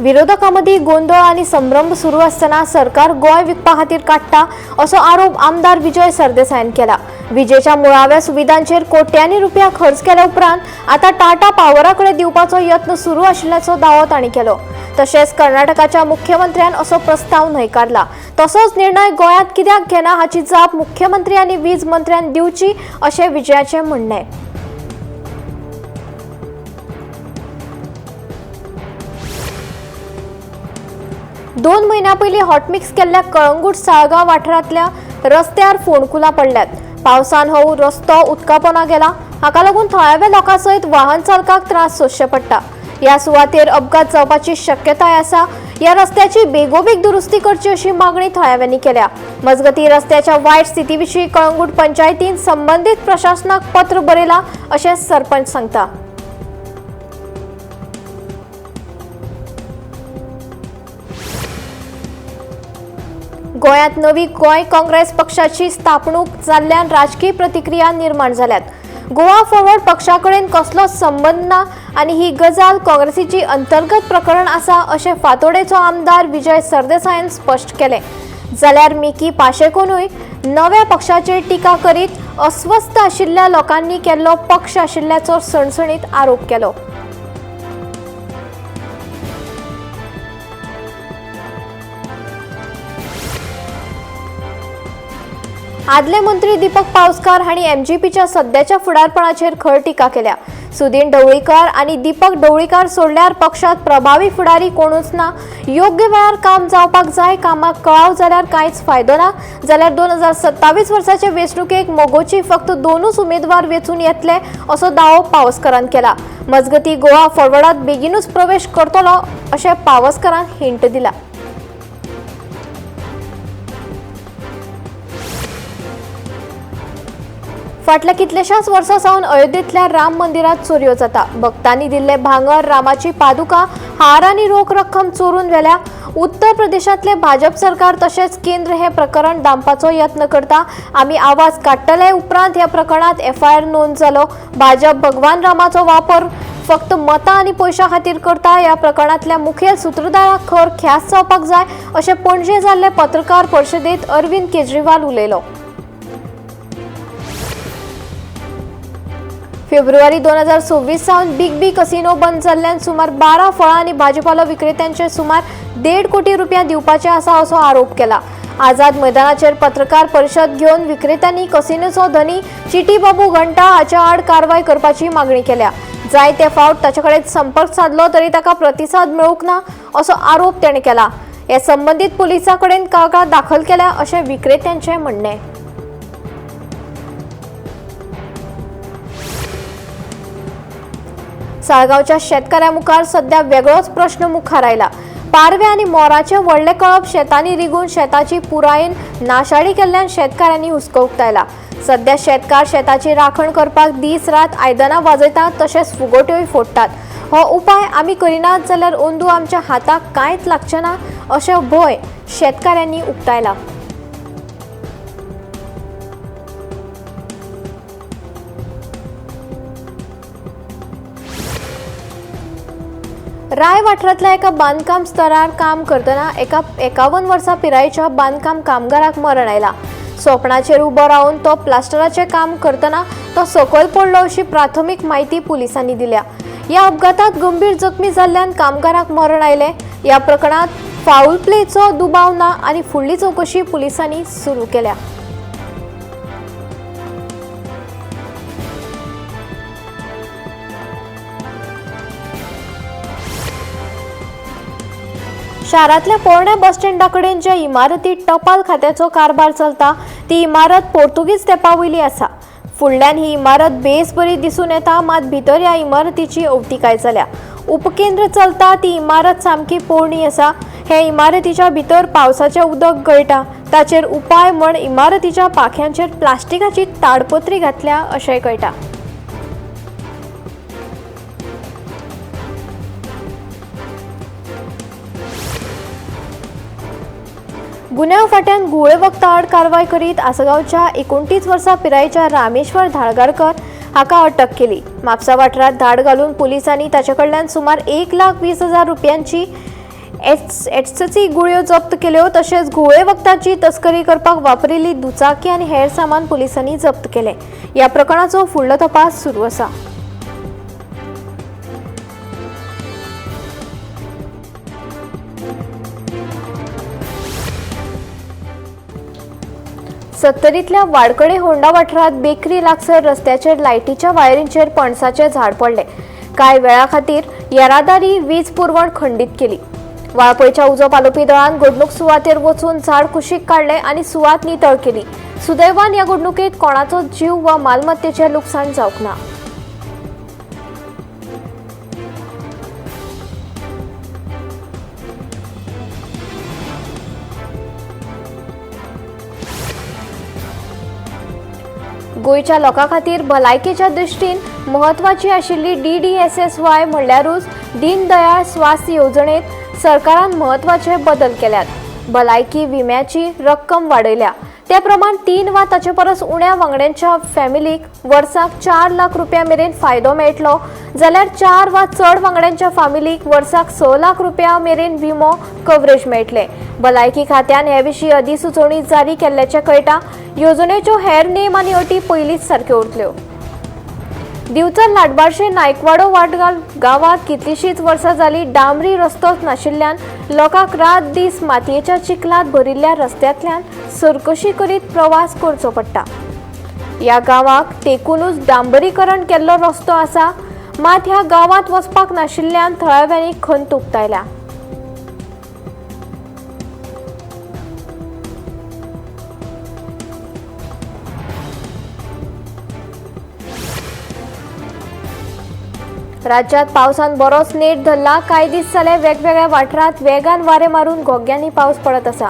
विरोधकांमध्ये गोंधळ आणि संभ्रम सुरू असताना सरकार गोय विकपा खातीर काडटा असो आरोप आमदार विजय सरदेसाईन केला। विजेच्या मुळाव्या सुविधांचेर कोट्यांनी रुपया खर्च केल्या उपरांत आता टाटा पावराकडे दिवपाचो यत्न सुरू आशिल्ल्याचो दावो तांणी केलो। तशेंच कर्नाटकाच्या मुख्यमंत्र्यान असो प्रस्ताव न्हयकारला। तसोच निर्णय गोंयांत कित्याक घेना हाची जाप मुख्यमंत्री आनी वीज मंत्र्यान दिवची अशें विजयाचें म्हणणें। 2 महिन्यां पयलीं हॉटमिक्स केल्ल्या कळंगूट साळगांव वाठारांतल्या रस्त्यार फोंडकुलां पडल्यात। पावसान हो रस्तो उदकापोंदा गेला, हाका लागून थळाव्या लोकांसयत वाहन चालकांक त्रास सोंसचे पडटा। ह्या सुवातेर अपघात जावपाची शक्यताय आसा। ह्या रस्त्याची बेगोबेग दुरुस्ती करची अशी मागणी थळाव्यांनी केल्या। मजगती रस्त्याच्या वायट स्थितीविशीं कळंगूट पंचायतीन संबंधीत प्रशासनाक पत्र बरयलां अशें सरपंच सांगता। गोंयांत नवी गोंय काँग्रेस पक्षाची स्थापणूक जाल्ल्यान राजकीय प्रतिक्रिया निर्माण जाल्यात। गोवा फॉरवर्ड पक्षाकडेन कसलोच संबंध ना आनी ही गजाल काँग्रेसीची अंतर्गत प्रकरण आसा अशें फातोडेचो आमदार विजय सरदेसाईन स्पश्ट केलें। जाल्यार मिकी पाशेकोनूय नव्या पक्षाचेर टिका करीत अस्वस्थ आशिल्ल्या लोकांनी केल्लो पक्ष आशिल्ल्याचो सणसणीत आरोप केलो। आदले मंत्री दीपक पावसकार हांणी एमजीपीच्या सध्याच्या फुडारपणाचेर खर टिका केल्या। सुदीन ढवळीकर आनी दीपक ढवळीकर सोडल्यार पक्षात प्रभावी फुडारी कोणूच ना। योग्य वेळार काम जावपाक जाय, कामाक कळाव जाल्यार कांयच फायदो ना। जाल्यार 2027 वर्साचे वेंचणुकेक मोगोची फक्त 2च उमेदवार वेंचून येतले असो दावो पावसकारान केला। मजगती गोवा फॉरवर्डात बेगीनूच प्रवेश करतलो अशें पावसकारान हिंट दिला। फाटल्या कितलेशाच वर्सां सावन अयोध्येंतल्या राम मंदिरात चोरयो जाता। भक्तांनी दिल्ले भांगर, रामाची पादुका, हार आनी रोख रक्कम चोरून व्हेल्या। उत्तर प्रदेशातले भाजप सरकार तशेंच केंद्र हे प्रकरण दांपाचो यत्न करता। आमी आवाज काडटले उपरांत ह्या प्रकरणात एफआयआर नोंद जालो। भाजप भगवान रामाचो वापर फक्त मतां आनी पयशां खातीर करता। ह्या प्रकरणातल्या मुखेल सूत्रधाराक खर ख्यास्त जावपाक जाय अशें पणजे जाल्ले पत्रकार परिशदेंत अरविंद केजरीवाल उलयलो। फेब्रुवारी 2026 सावन बिग बी कसिनो बंद जाल्ल्यान सुमार 12 फळां आनी भाजीपालो विक्रेत्यांचे सुमार 1.5 कोटी रुपया दिवपाचे आसा असो आरोप केला। आझाद मैदानाचेर पत्रकार परिशद घेवन विक्रेत्यांनी कसिनोचो धनी चिटी बाबू घंटा हाच्या आड कारवाय करपाची मागणी केल्या। जायते फावट ताचे कडेन संपर्क साधलो तरी ताका प्रतिसाद मेळूंक ना असो आरोप ताणें केला। हे संबंधीत पुलिसां कडेन कागाळ दाखल केल्या अशें विक्रेत्यांचें म्हणणें। साळगांवच्या शेतकऱ्या मुखार सध्या वेगळोच प्रश्न मुखार आयला। पारवे आनी मोराचे व्हडले कळप शेतांनी रिगून शेताची पुरायेन नाशाडी केल्ल्यान शेतकारांनी हुस्को उक्तायला। सध्या शेतकार शेताची राखण करपाक दीस रात आयदनां वाजयतात तशेंच फुगोट्योय फोडटात। हो उपाय आमी करिनात जाल्यार अंदू आमच्या हाताक कांयच लागचें ना अशें भंय शेतकाऱ्यांनी उक्तायला। राय वाठारांतल्या एका बांदकाम स्थळार काम करतना एका 51 वर्सां पिरायेच्या बांदकाम कामगाराक मरण आयला। सोपणाचेर उबो रावन तो प्लास्टराचें काम करतना तो सकयल पडलो अशी प्राथमीक म्हायती पुलिसांनी दिल्या। ह्या अपघातांत गंभीर जखमी जाल्ल्यान कामगाराक मरण आयलें। ह्या प्रकरणात फाऊल प्लेचो दुबाव ना आनी फुडली चवकशी पुलिसांनी सुरू केल्या। शारांतल्या पोरण्या बस स्टँडा कडेन ज्या इमारतीत टपाल खात्याचो कारभार चलता ती इमारत पोर्तुगीज तेंपावयली आसा। फुडल्यान ही इमारत बेस बरी दिसून येता, मात भितर ह्या इमारतीची अवतिकाय जाल्या। उपकेंद्र चलता ती इमारत सामकी पोरणी आसा। हे इमारतीच्या भितर पावसाचें उदक गळटा। ताचेर उपाय म्हण इमारतीच्या पांख्यांचेर प्लास्टिकाची ताडपत्री घातल्या अशेंय कळटा। गुन्यांव फाट्यान गुळे वखदा आड कारवाय करीत आसगांवच्या 29 वर्सां पिरायेच्या रामेश्वर धाळगारकर हाका अटक केली। म्हापसा वाठारांत धाड घालून पुलिसांनी ताचे कडल्यान सुमार 1,20,000 रुपयांची एचसी गुळयो जप्त केल्यो तशेंच घुवळे वखदाची तस्करी करपाक वापरिल्ली दुचाकी आनी हेर सामान पुलिसांनी जप्त केले। या प्रकरणाचो फुडलो तपास सुरू आसा। सत्तरीतल्या वाडकडे होंडा वाठारात बेकरी लागसर रस्त्याचेर लायटीच्या वायरींचेर पणसाचे झाड पडले। कांय वेळा खातीर येरादारी वीज पुरवण खंडीत केली। वाळपयच्या उजो पालोवपी दळान घडणूक सुवातेर वचून झाड कुशीक काडले आनी सुवात नितळ केली। सुदैवान या घडणुकेत कोणाचो जीव वा मालमत्तेचे लुकसाण जावंक ना। गोयच्या लोकां खातीर भलायकेच्या दृश्टीन म्हत्वाची आशिल्ली DDSSY म्हणल्यारूच दीनदयाळ स्वास्थ्य येवजणेत सरकारान म्हत्वाचे बदल केल्यात। भलायकी विम्याची रक्कम वाडयल्या। त्या प्रमाण 3 वा ताचे परस उण्या वांगड्यांच्या फॅमिलीक वर्साक 4 लाख रुपया मेरेन फायदो मेळटलो, जाल्यार 4 वा चड वांगड्यांच्या फॅमिलीक वर्साक 6 लाख रुपया मेरेन विमो कव्हरेज मेळटले। भलायकी खात्यान हे विशीं अधिसुचोवणी जारी केल्ल्याचे कळटा। येवजणेच्यो हेर नेम आनी अटी पयलींच सारक्यो उरतल्यो। दिवचल लाडबार्शे नायकवाडो वाटगाल गावात कितलीशींच वर्सां जाली डांबरी रस्तोच नाशिल्ल्यान लोकांक रात दीस मातयेच्या चिखलात भरिल्ल्या रस्त्यांतल्यान सरकशी करीत प्रवास करचो पडटा। या गावाक तेकूनच डांबरीकरण केल्लो रस्तो आसा, मात ह्या गावात वचपाक नाशिल्ल्यान थळाव्यांनी खंत उक्तायल्या। राज्यात पावसान बरोच नेट धरला। कांय दीस जाले वेगवेगळ्या वाठारांत वेगान वारे मारून घोग्यांनी पावस पडत आसा।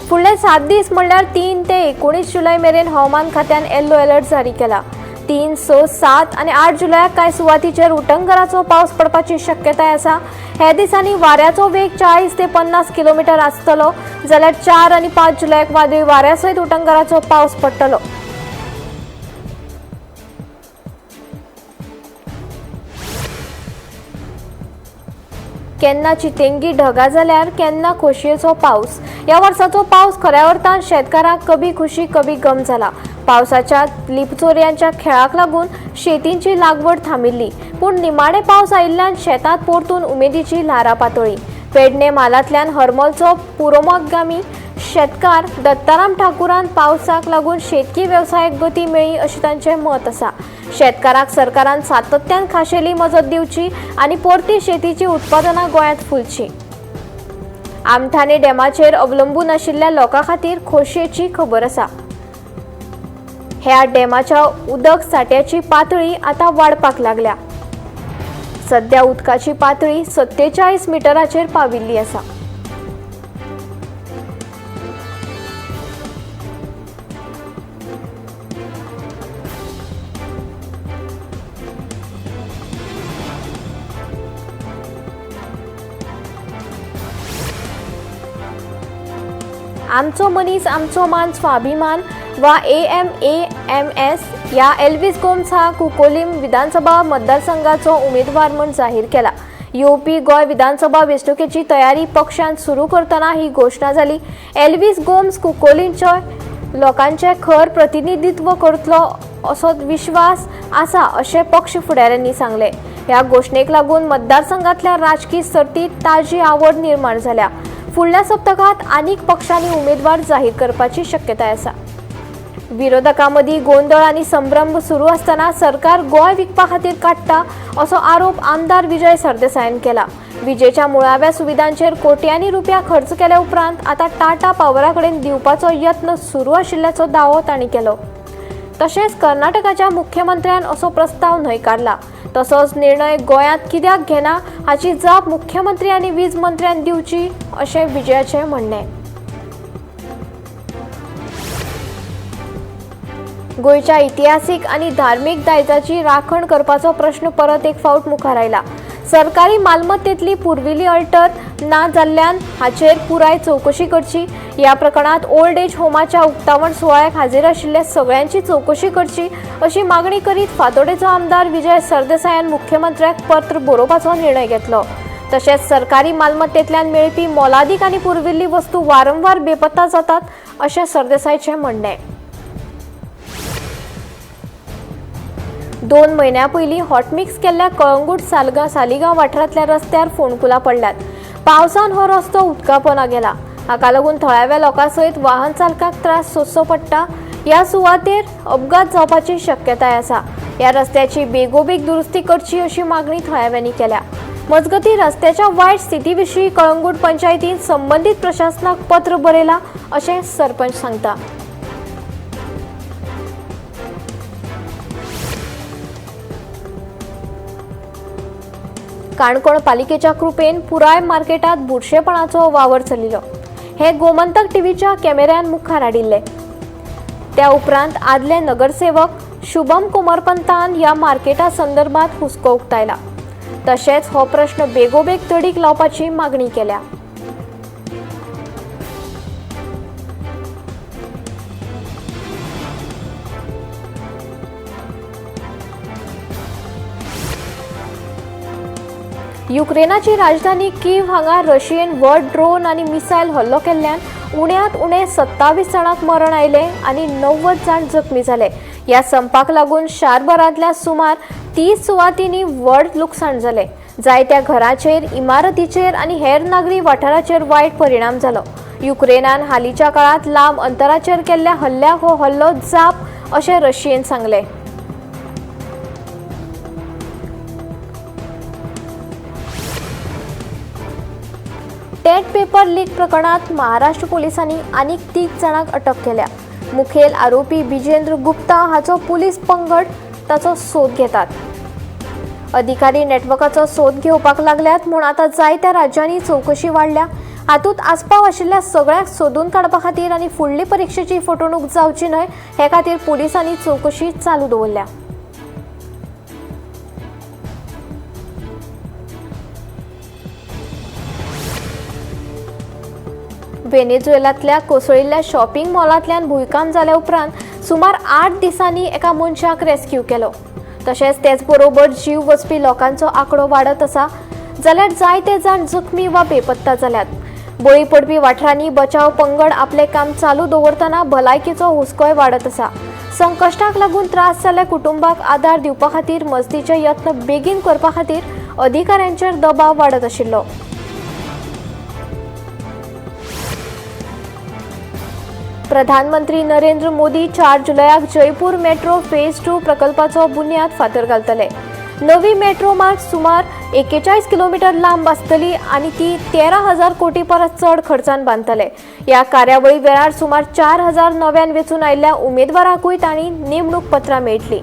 फुडले 7 दीस म्हणल्यार 3 ते 19 जुलय मेरेन हवामान खात्यान येल्लो अलर्ट जारी केला। 3, 6, 7 आनी 8 जुलयाक कांय सुवातीचेर उटंगराचो पावस पडपाची शक्यताय आसा। हे दिसांनी वाऱ्याचो वेग 40 ते 50 किलोमीटर आसतलो, जाल्यार 4 आनी 5 जुलयाक वादळी वाऱ्यासयत उटंगराचो पावस पडटलो। केन्ना चितेंगी ढगा जाल्यार केन्ना खोशयेचो पावस। या वर्साचो पावस खऱ्या अर्थान शेतकारांक कभी खुशी कभी गम जाला। पावसाच्या लिपचोरयांच्या खेळाक लागून शेतींची लागवड थांबिल्ली, पूण निमाणे पावस आयिल्ल्यान शेतात परतून उमेदीची ल्हारां पातळी। पेडणे मालांतल्यान हरमलचो पुरोमोगामी शेतकार दत्ताराम ठाकुरान पावसाक लागून शेतकी वेवसायाक गती मेळ्ळी अशें तांचें मत आसा। शेतकारांक सरकारान सातत्यान खाशेली मजत दिवची आनी परती शेतीची उत्पादनां गोंयांत फुलची। आमठाणे डॅमाचेर अवलंबून आशिल्ल्या लोकां खातीर खोशयेची खबर आसा। ह्या डॅमाच्या उदक साठ्याची पातळी आतां वाडपाक लागल्या। सध्या उदकाची पातळी 47 मिटराचेर पाविल्ली आसा। आमचो मनीस आमचो मान स्वाभिमान वा AMAMS या एल्विस गोम्स हा कुकोलीम विधानसभा मतदारसंघाचो उमेदवार म्हूण जाहीर केला। येवपी गोंय विधानसभा वेंचणुकेची तयारी पक्षान सुरू करतना ही घोषणा जाली। एल्विस गोम्स कुकोलीमच्या लोकांचे खर प्रतिनिधित्व करतलो असो विश्वास आसा अशें पक्ष फुडाऱ्यांनी सांगले। ह्या घोषणेक लागून मतदारसंघातल्या राजकीय सर्तीत ताजी आवड निर्माण जाल्या। फुडल्या सप्तकात अनेक पक्षांनी उमेदवार जाहीर करपाची शक्यताय आसा। विरोधकांमदी गोंधळ आनी संभ्रम सुरू आसतना सरकार गोंय विकपा खातीर काडटा असो आरोप आमदार विजय सरदेसायान केला। विजेच्या मुळाव्या सुविधांचेर कोट्यांनी रुपया खर्च केल्या उपरांत आता टाटा पावरा कडेन दिवपाचो यत्न सुरू आशिल्ल्याचो दावो तांणी केलो। तशेंच कर्नाटकाच्या मुख्यमंत्र्यान असो प्रस्ताव न्हयकारला। तसोच निर्णय गोंयांत कित्याक घेना हाची जाप मुख्यमंत्री आनी वीज मंत्र्यान दिवची अशें विजयाचें म्हणणें। गोंयच्या इतिहासीक आनी धार्मीक दायजाची राखण करपाचो प्रश्न परत एक फावट मुखार आयला। सरकारी मालमत्तेतली पुर्विल्ली अल्टर ना जाल्ल्यान हाचेर पुराय चौकशी करची। या प्रकरणात ओल्ड एज होमाच्या उक्तावण सुवाळ्याक हाजीर आशिल्ल्या सगळ्यांची चौकशी करची अशी मागणी करीत फातोडेचो आमदार विजय सरदेसायान मुख्यमंत्र्याक पत्र बरोवपाचो निर्णय घेतलो। तसेच सरकारी मालमत्तेतल्यान मेळपी मोलादीक आनी पुरविल्ली वस्तू वारंवार बेपत्ता जातात अशें सरदेसाईचें म्हणणें आहे. 2 म्हयन्यां पयलीं हॉटमिक्स केल्ल्या कळंगूट सालिगांव वाठारांतल्या रस्त्यार फोंडकुलां पडल्यात. पावसान हो रस्तो उदकापोंदा गेला. हाका लागून थळाव्या लोकां सयत वाहन चालकांक त्रास सोंसचो पडटा. ह्या सुवातेर अपघात जावपाची शक्यताय आसा. ह्या रस्त्याची बेगोबेग दुरुस्ती करची अशी मागणी थळाव्यांनी केल्या. मजगतीं रस्त्याच्या वायट स्थिती विशीं कळंगूट पंचायतीन संबंधीत प्रशासनाक पत्र बरयलां अशें सरपंच सांगता. काणकोण पालिकेच्या कृपेन पुराय मार्केटात बुरशेपणाचो वावर चलिल्लो. हे गोमंतक टीव्हीच्या कॅमेऱ्यान मुखार हाडिल्ले. त्या उपरांत आदले नगरसेवक शुभम कोमरपंतान ह्या मार्केटा संदर्भात हुस्को उक्तायला. तशेंच हो प्रश्न बेगोबेग तडीक लावपाची मागणी केल्या. युक्रेनाची राजधानी कीव हांगा रशियेन व्हड ड्रोन आनी मिसायल हल्लो केल्ल्यान उण्यांत उणे 27 जाणांक मरण आयले आनी 90 जाण जखमी जाले. ह्या संपाक लागून शारभरांतल्या सुमार 30 सुवातींनी व्हड लुकसाण जाले. जायत्या घरांचेर, इमारतींचेर आनी हेर नागरी वाठाराचेर वायट परिणाम जालो. युक्रेनान हालींच्या काळात लांब अंतराचेर केल्ल्या हल्ल्याक हो हल्लो जाप अशें रशियेन सांगले. टेट पेपर लीक प्रकरणात महाराष्ट्र पोलिसांनी आनीक 30 जाणांक अटक केल्या. मुखेल आरोपी बिजेंद्र गुप्ता हाचो पुलीस पंगड ताचो सोद घेतात. अधिकारी नेटवर्काचो सोद घेवपाक लागल्यात म्हूण आतां जायत्या राज्यांनी चवकशी वाडल्या. हातूंत आस्पाव आशिल्ल्या सगळ्यांक सोदून काडपा खातीर आनी फुडली परीक्षेची फटवणूक जावची न्हय हे खातीर पुलिसांनी चवकशी चालू दवरल्या. व्हेनेझुएलांतल्या कोसळिल्ल्या शॉपिंग मॉलांतल्यान भुंयकांप जाल्या उपरांत सुमार 8 दिसांनी एका मनशाक रेस्क्यू केलो. तशेंच तेच बरोबर जीव वचपी लोकांचो आंकडो वाडत आसा जाल्यार जायते जाण जखमी वा बेपत्ता जाल्यात. बळी पडपी वाठारांनी बचाव पंगड आपले काम चालू दवरतना भलायकेचो हुस्कोय वाडत आसा. संकश्टाक लागून त्रास जाल्ल्या कुटुंबाक आदार दिवपा खातीर मजतीचे यत्न बेगीन करपा खातीर अधिकाऱ्यांचेर दबाव वाडत आशिल्लो. प्रधानमंत्री नरेंद्र मोदी 4 जुलयाक जयपूर मेट्रो फेज 2 प्रकल्पाचो बुन्याद फातर घालतले. नवी मेट्रो मार्ग सुमार 41 किलोमीटर लांब आसतली आनी ती 13,000 कोटी परस चड खर्चान बांदतले. ह्या कार्यावळी वेळार सुमार 4,000 नव्यान वेंचून आयिल्ल्या उमेदवारांकूय तांणी नेमणूक पत्रां मेळटली.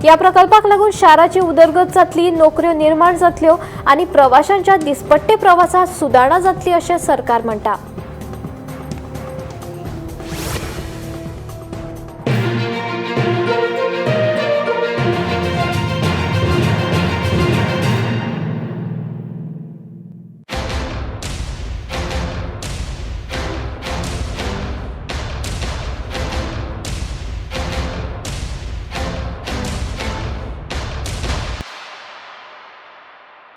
ह्या प्रकल्पाक लागून शाराची उदरगत जातली, नोकऱ्यो निर्माण जातल्यो आनी प्रवाशांच्या दिसपट्टे प्रवासात सुदारणा जातली अशें सरकार म्हणटा.